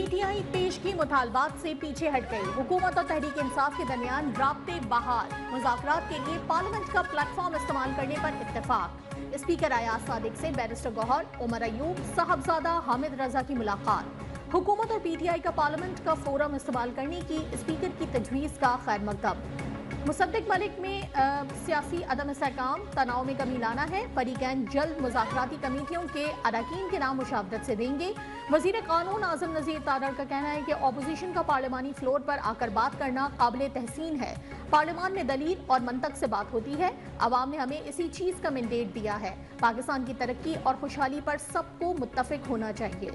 PTI पेशगी मुतालबात से पीछे हट गई। हुकूमत और तहरीक इंसाफ के दरमियान राब्ते बहाल। मुज़ाकरात के लिए पार्लियामेंट का प्लेटफॉर्म इस्तेमाल करने पर इत्तेफाक। स्पीकर अयाज सादिक से बैरिस्टर गौहर, उमर अयूब, साहबजादा हामिद रजा की मुलाकात। हुकूमत और पीटीआई का पार्लियामेंट का फोरम इस्तेमाल करने की स्पीकर की तजवीज़ का खैर मकदम। मुसद्दिक मलिक में सियासी अदम इस्तेहकाम, तनाव में कमी लाना है। फरीकैन जल्द मुज़ाकराती कमेटियों के अरकान के नाम मुशावरत से देंगे। वज़ीर कानून आज़म नज़ीर तारड़ का कहना है कि अपोजिशन का पार्लिमानी फ्लोर पर आकर बात करना काबिल तहसीन है। पार्लियामान में दलील और मंतक से बात होती है। अवाम ने हमें इसी चीज़ का मैंडेट दिया है। पाकिस्तान की तरक्की और खुशहाली पर सबको मुत्तफिक होना चाहिए।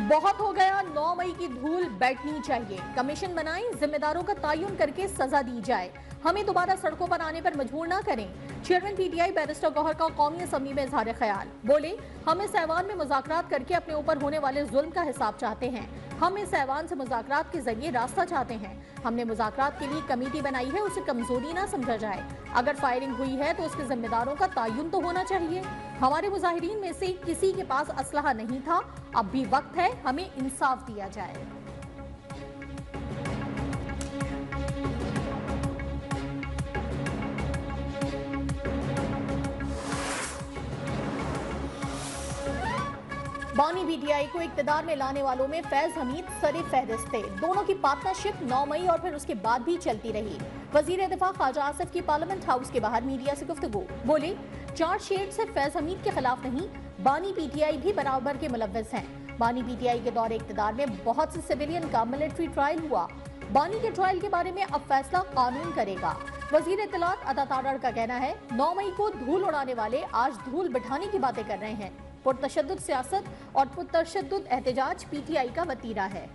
बहुत हो गया, 9 मई की धूल बैठनी चाहिए। कमीशन बनाएं, जिम्मेदारों का तयन करके सजा दी जाए। हमें दोबारा सड़कों पर आने पर मजबूर ना करें। चेयरमैन पीटीआई बैरिस्टर गौहर का कौमी असम्बली में इजहार ख्याल। बोले, हम इस ऐवान में मुज़ाकरात करके अपने ऊपर होने वाले जुल्म का हिसाब चाहते हैं। हम इस ऐवान से मुज़ाकरात के जरिए रास्ता चाहते हैं। हमने मुज़ाकरात के लिए कमेटी बनाई है, उसे कमजोरी ना समझा जाए। अगर फायरिंग हुई है तो उसके जिम्मेदारों का तयन तो होना चाहिए। हमारे मुजाहिरीन में से किसी के पास असलहा नहीं था। अब भी वक्त है, हमें इंसाफ दिया जाए। बानी पीटीआई को इक्तदार में लाने वालों में फैज हमीद सरे फहरिस्त थे। दोनों की पार्टनरशिप 9 मई और फिर उसके बाद भी चलती रही। वजीर दिफा ख्वाजा आसिफ की पार्लियामेंट हाउस के बाहर मीडिया से गुफ्तगू। बोले, चार्जशीट से फैज हमीद के खिलाफ नहीं, बानी पीटीआई भी बराबर के मुलव्वस हैं। बानी पीटीआई के दौरे इक्तदार में बहुत से सिविलियन का मिलिट्री ट्रायल हुआ। बानी के ट्रायल के बारे में अब फैसला कानून करेगा। वजीर इत्तलात अता तारड़ का कहना है, 9 मई को धूल उड़ाने वाले आज धूल बिठाने की बातें कर रहे हैं। पुरतशद्दुद सियासत और पुरतशद्दुद एहतजाज पीटीआई का वतीरा है।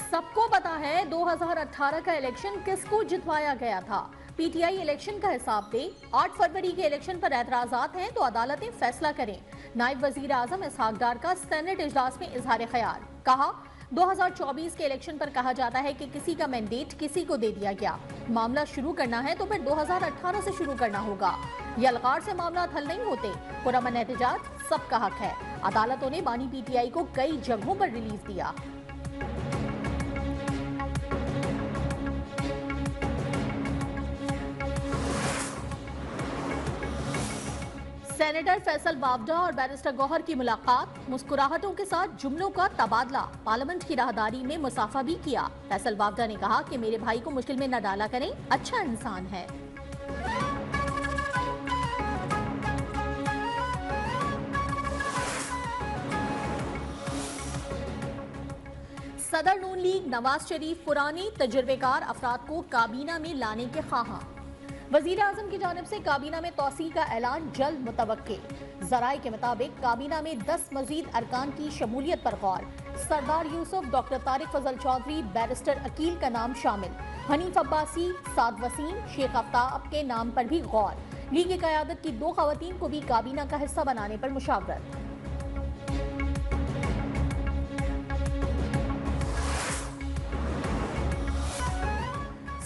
सबको पता है 2018 का इलेक्शन किसको जितवाया गया था। पीटीआई इलेक्शन का हिसाब दे। 8 फरवरी के इलेक्शन पर एतराजात हैं तो अदालतें फैसला करें। नायब वजीर आजम इसहाक डार का सेनेट इजलास में इजहार ख्याल। कहा, 2024 के इलेक्शन पर कहा जाता है कि किसी का मैंडेट किसी को दे दिया गया। मामला शुरू करना है तो फिर 2018 से शुरू करना होगा। यलगार से मामला हल नहीं होते। पुरअमन एहतजाज सबका हक है। अदालतों ने बानी पीटीआई को कई जगहों पर रिलीफ दिया। सेनेटर फैसल बावडा और बैरिस्टर गौहर की मुलाकात। मुस्कुराहटों के साथ जुमलों का तबादला। पार्लियामेंट की राहदारी में मुसाफा भी किया। फैसल बावडा ने कहा कि मेरे भाई को मुश्किल में न डाला करें, अच्छा इंसान है। सदर नून लीग नवाज शरीफ पुरानी तजुर्बेकार अफराद को काबीना में लाने के ख्वाहां। वजीर आजम की जानिब से काबीना में तौसी का ऐलान जल्द मुतवक्के। जराए के मुताबिक काबीना में 10 मजीद अरकान की शमूलियत पर गौर। सरदार यूसुफ, डॉक्टर तारिक फजल चौधरी, बैरिस्टर अकील का नाम शामिल। हनीफ अब्बासी, साद वसीम, शेख आफ्ताब के नाम पर भी गौर। लीग की क़यादत की 2 खवातीन को भी काबीना का हिस्सा बनाने पर मुशावरत।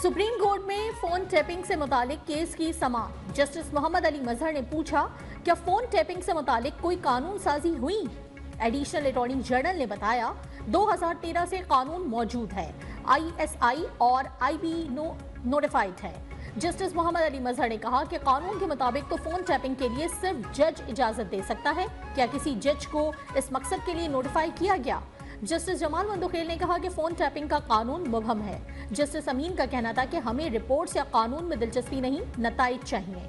सुप्रीम कोर्ट में फोन टैपिंग से मुतालिक केस की समाअत। जस्टिस मोहम्मद अली मजहर ने पूछा, क्या फोन टैपिंग से मुतालिक कोई कानून साजी हुई? एडिशनल अटॉर्नी जनरल ने बताया, 2013 से कानून मौजूद है। ISI और IB नोटिफाइड है। जस्टिस मोहम्मद अली मजहर ने कहा कि कानून के मुताबिक तो फोन टैपिंग के लिए सिर्फ जज इजाजत दे सकता है। क्या किसी जज को इस मकसद के लिए नोटिफाई किया गया? जस्टिस जमाल मंदुखेल ने कहा कि फोन टैपिंग का कानून मुबहम है। जस्टिस अमीन का कहना था कि हमें रिपोर्ट्स या कानून में दिलचस्पी नहीं, नताइज चाहिए।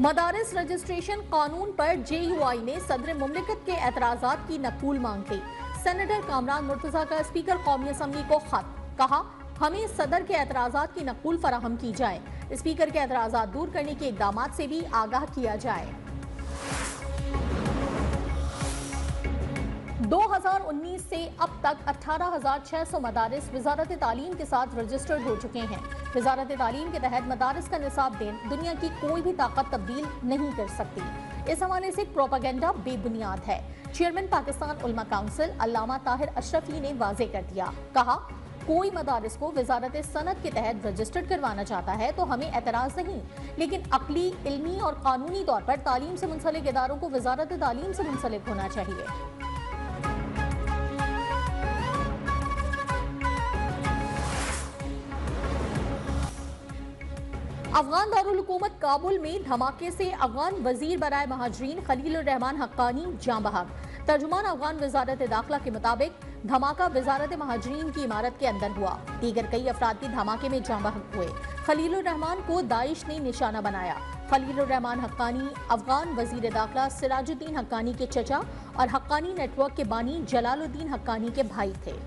मदारिस रजिस्ट्रेशन कानून पर JUI ने सदर मुमलिकत के एतराजात की नकूल मांग ली। सेनेटर कामरान मुर्तजा का स्पीकर कौमी असम्बली को खत। कहा, हमें सदर के एतराजात की नकूल फराहम की जाए। स्पीकर के एतराजात दूर करने के इकदाम से भी आगाह किया जाए। 2019 से अब तक 18,600 मदारिस वजारत तालीम के साथ रजिस्टर्ड हो चुके हैं। वजारत तालीम के तहत मदारिस का निसाब दुनिया की कोई भी ताकत तब्दील नहीं कर सकती। इस हवाले से प्रोपेगेंडा बेबुनियाद है। चेयरमैन पाकिस्तान उलमा काउंसिल अल्लामा ताहिर अशरफी ने वाजे कर दिया, कहा कोई मदारिस को वजारत सनत के तहत रजिस्टर्ड करवाना चाहता है तो हमें एतराज नहीं, लेकिन अकली, इल्मी और कानूनी तौर पर तालीम से मुंसलिक इदारों को वजारत तालीम से मुंसलिक होना चाहिए। अफगान दारुल हुकूमत काबुल में धमाके से अफगान वजीर बराए महाजरीन खलील रहमान हक्कानी जाँ बहक। तर्जुमान अफगान वजारत दाखिला के मुताबिक धमाका वजारत महाजरीन की इमारत के अंदर हुआ। दीगर कई अफराद भी धमाके में जाँ बहक हुए। खलील रहमान को दाइश ने निशाना बनाया। खलील रहमान हक्कानी अफगान वजीर दाखिला सिराजुद्दीन हक्कानी के चचा और हक्कानी नेटवर्क के बानी जलालुद्दीन हक्कानी के भाई थे।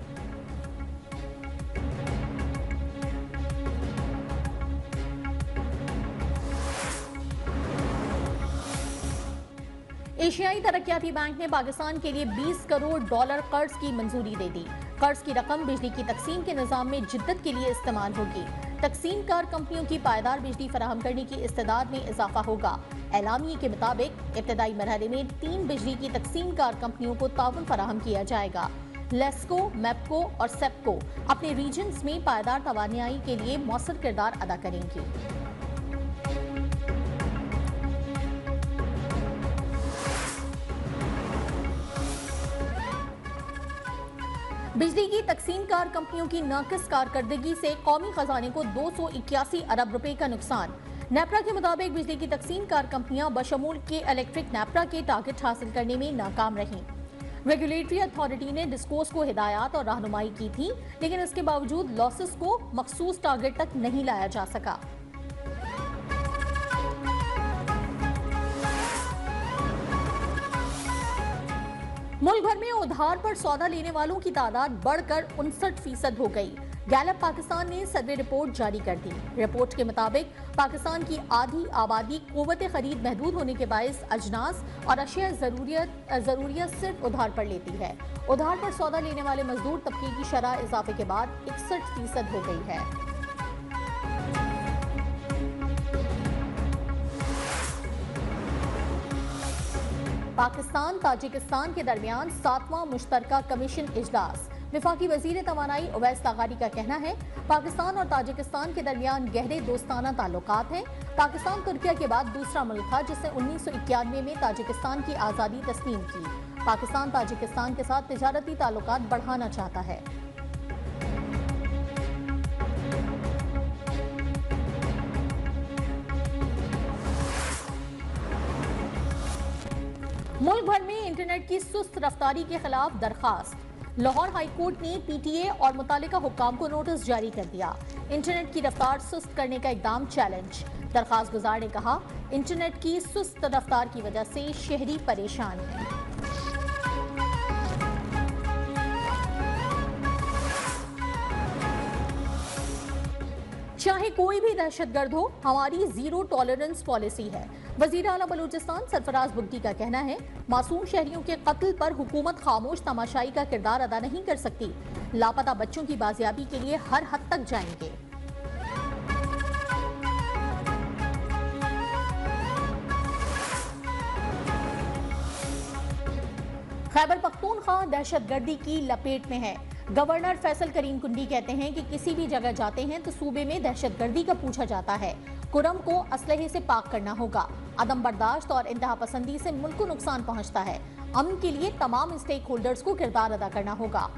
एशियाई तरक्याती बैंक ने पाकिस्तान के लिए $20 करोड़ कर्ज की मंजूरी दे दी। कर्ज की रकम बिजली की तकसीम के निजाम में जिद्दत के लिए इस्तेमाल होगी। तकसीम कार कंपनियों की पायदार बिजली फराहम करने की इस्तेदाद में इजाफा होगा। एलामिये के मुताबिक इब्तदाई मरहले में 3 बिजली की तकसीम कार कंपनियों को ताउन फराहम किया जाएगा। लेस्को, मैप्को और सेप्को अपने रीजन्स में पायदार तवानाई के लिए मौसर किरदार अदा करेंगी। बिजली की तकसीम कार कंपनियों की नाकिस कारकर्दगी से कौमी खजाने को 281 अरब रुपए का नुकसान। नेपरा के मुताबिक बिजली की तकसीम कार कंपनियां बशमूल के इलेक्ट्रिक नेपरा के टारगेट हासिल करने में नाकाम रहीं। रेगुलेटरी अथॉरिटी ने डिस्कोस को हिदायत और रहनुमाई की थी, लेकिन इसके बावजूद लॉसेस को मखसूस टारगेट तक नहीं लाया जा सका। मुल्क भर में उधार पर सौदा लेने वालों की तादाद बढ़कर 59% हो गई। गैलप पाकिस्तान ने सर्वे रिपोर्ट जारी कर दी। रिपोर्ट के मुताबिक पाकिस्तान की आधी आबादी कुव्वत खरीद महदूद होने के बायस अजनास और अशिया जरूरियत सिर्फ उधार पर लेती है। उधार पर सौदा लेने वाले मजदूर तबके की शरह इजाफे के बाद 61% हो गई है। पाकिस्तान ताजिकिस्तान के दरमियान 7वां मुश्तरका कमीशन इजलास। विफाकी वजीर तवानाई उवैस लगारी का कहना है पाकिस्तान और ताजिकिस्तान के दरमियान गहरे दोस्ताना ताल्लुकात हैं। पाकिस्तान तुर्किया के बाद दूसरा मुल्क था जिसने 1991 में ताजिकिस्तान की आज़ादी तस्लीम की। पाकिस्तान ताजिकिस्तान के साथ तिजारती ताल्लुकात बढ़ाना चाहता है। मुल्क भर में इंटरनेट की सुस्त रफ्तारी के खिलाफ दरखास्त। लाहौर हाई कोर्ट ने पीटीए और मुतालिका हुक्काम को नोटिस जारी कर दिया। इंटरनेट की रफ्तार सुस्त करने का इकदाम चैलेंज। दरखास्त गुजार ने कहा इंटरनेट की सुस्त रफ्तार की वजह से शहरी परेशान हैं। चाहे कोई भी दहशतगर्द हो, हमारी जीरो टॉलरेंस पॉलिसी है। वजीर आला बलूचिस्तान सरफराज बुगटी का कहना है मासूम शहरियों के कत्ल पर हुकूमत खामोश तमाशाई का किरदार अदा नहीं कर सकती। लापता बच्चों की बाजियाबी के लिए हर हद तक जाएंगे। खैबर पख्तूनख्वा दहशतगर्दी की लपेट में है। गवर्नर फैसल करीम कुंडी कहते हैं कि किसी भी जगह जाते हैं तो सूबे में दहशतगर्दी का पूछा जाता है। कुरम को असलहे से पाक करना होगा। अदम बर्दाश्त और इंतहा पसंदी से मुल्क को नुकसान पहुंचता है। अमन के लिए तमाम स्टेक होल्डर्स को किरदार अदा करना होगा।